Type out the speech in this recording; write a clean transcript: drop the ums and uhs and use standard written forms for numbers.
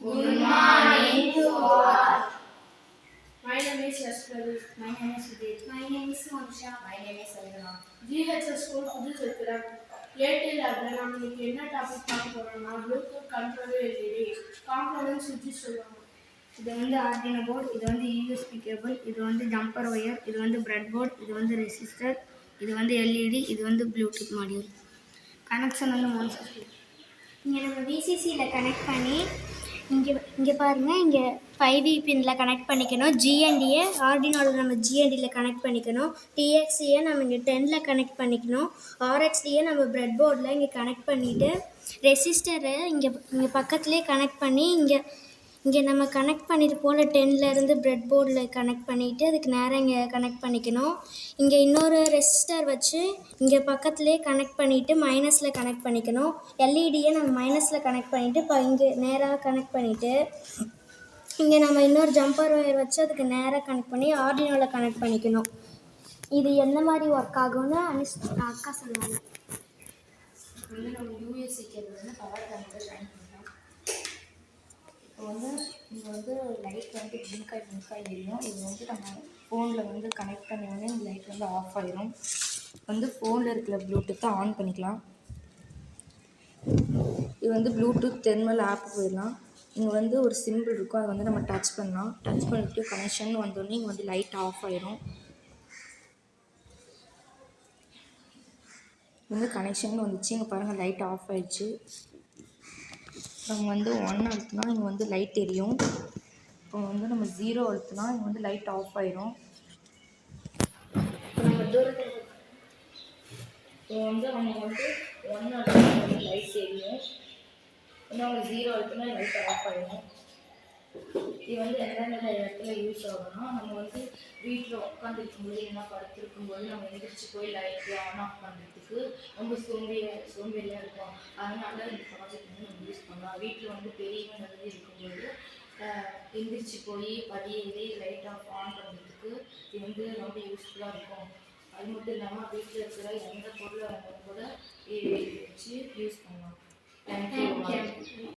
Good morning to all. My name is Yashpali. My name is Sudhir. My name is Monisha. My name is Aruna. GHS school புது சித்திரம் ADL லேப்ல நம்ம இன்னைக்கு என்ன topic பார்க்க போறோம்னா ப்ளூடூத் கண்ட்ரோலர் எல்இடி காம்போனன்ட் சுவிட்ச் சொல்லுவாங்க. இது வந்து ஆர்டினோ போர்டு, இது வந்து யூஎஸ்பி கேபிள், இது வந்து ஜம்பர் ஒயர், இது வந்து பிரெட் போர்டு, இது வந்து ரெசிஸ்டர், இது வந்து எல்இடி, இது வந்து ப்ளூடூத் மாடியூல். கனெக்ஷன் வந்து மோனிஷா. இங்கே நம்ம விசிசியில் கனெக்ட் பண்ணி இங்கே பாருங்கள், இங்கே 5V பின்னில் கனெக்ட் பண்ணிக்கணும். ஜிஎன்டியை ஆர்டினோவில் நம்ம ஜிஎன்டியில் கனெக்ட் பண்ணிக்கணும். டிஎக்ஸியை நம்ம இங்கே 10ல் கனெக்ட் பண்ணிக்கணும். ஆர்எக்ஸ்டியை நம்ம பிரெட் போர்டில் இங்கே கனெக்ட் பண்ணிவிட்டு ரெசிஸ்டரை இங்கே பக்கத்துலேயே கனெக்ட் பண்ணி இங்கே நம்ம கனெக்ட் பண்ணிட்டு போல் 10லேருந்து பிரெட் போர்டில் கனெக்ட் பண்ணிவிட்டு அதுக்கு நேராக இங்கே கனெக்ட் பண்ணிக்கணும். இங்கே இன்னொரு ரெசிஸ்டர் வச்சு இங்கே பக்கத்துலேயே கனெக்ட் பண்ணிவிட்டு மைனஸில் கனெக்ட் பண்ணிக்கணும். எல்இடியை நம்ம மைனஸில் கனெக்ட் பண்ணிவிட்டு இப்போ இங்கே நேராக கனெக்ட் பண்ணிவிட்டு இங்கே நம்ம இன்னொரு ஜம்பர் ஒயர் வச்சு அதுக்கு நேராக கனெக்ட் பண்ணி ஆர்டினோவில் கனெக்ட் பண்ணிக்கணும். இது எந்த மாதிரி ஒர்க் ஆகும்னு அக்கா சொல்லுவாங்க. வந்து நம்ம யூஎஸ்சி கேபிள் வந்து பவர் பேங்கில் ஜாயின் பண்ணலாம். இப்போ வந்து இங்கே வந்து லைட் வந்து பிங்காய் எரியும். இது வந்து நம்ம ஃபோனில் வந்து கனெக்ட் பண்ணி இந்த லைட் வந்து ஆஃப் ஆயிரும். வந்து ஃபோனில் இருக்கிற ப்ளூடூத்தை ஆன் பண்ணிக்கலாம். இது வந்து ப்ளூடூத் தெர்மல் ஆப் போயிடலாம். இங்கே வந்து ஒரு சிம்பிள் இருக்கும், அதை வந்து நம்ம டச் பண்ணலாம். டச் பண்ணிவிட்டு கனெக்ஷன் வந்தோடனே இங்கே வந்து லைட் ஆஃப் ஆயிரும். வந்து கனெக்ஷன் வந்துச்சு. இங்கே பாருங்கள், லைட் ஆஃப் ஆயிடுச்சு. நம்ம வந்து 1 அழுத்தினா இங்கே வந்து லைட் எரியும். இப்போ வந்து நம்ம 0 அழுத்தினா இங்கே வந்து லைட் ஆஃப் ஆயிரும். இப்போ நம்ம தூரத்தில் இப்போ வந்து அவங்க வந்து 1 அழுத்தினா வந்து லைட் எரியும். இன்னும் அவங்க 0 அழுத்தினா லைட் ஆஃப் ஆயிரும். இது வந்து எந்தெந்த இடத்துல யூஸ் ஆகும்னா, நம்ம வந்து வீட்டில் உட்காந்துருக்கும்போது என்ன படுத்துருக்கும்போது நம்ம எந்திரிச்சு போய் லைட்டு ஆன் ஆஃப் பண்ணுறதுக்கு ரொம்ப சோம்பேறியாக இருக்கும். அதனால இந்த ப்ராஜெக்ட் வந்து நம்ம யூஸ் பண்ணலாம். வீட்டில் வந்து பெரியவங்க வந்து இருக்கும்போது எந்திரிச்சு போய் படியேறி லைட் ஆஃப் ஆன் பண்ணுறதுக்கு இது வந்து ரொம்ப யூஸ்ஃபுல்லாக இருக்கும். அது மட்டும் இல்லாமல் வீட்டில் இருக்கிற எந்த பொருளை கூட வச்சு யூஸ் பண்ணலாம். தேங்க்யூ.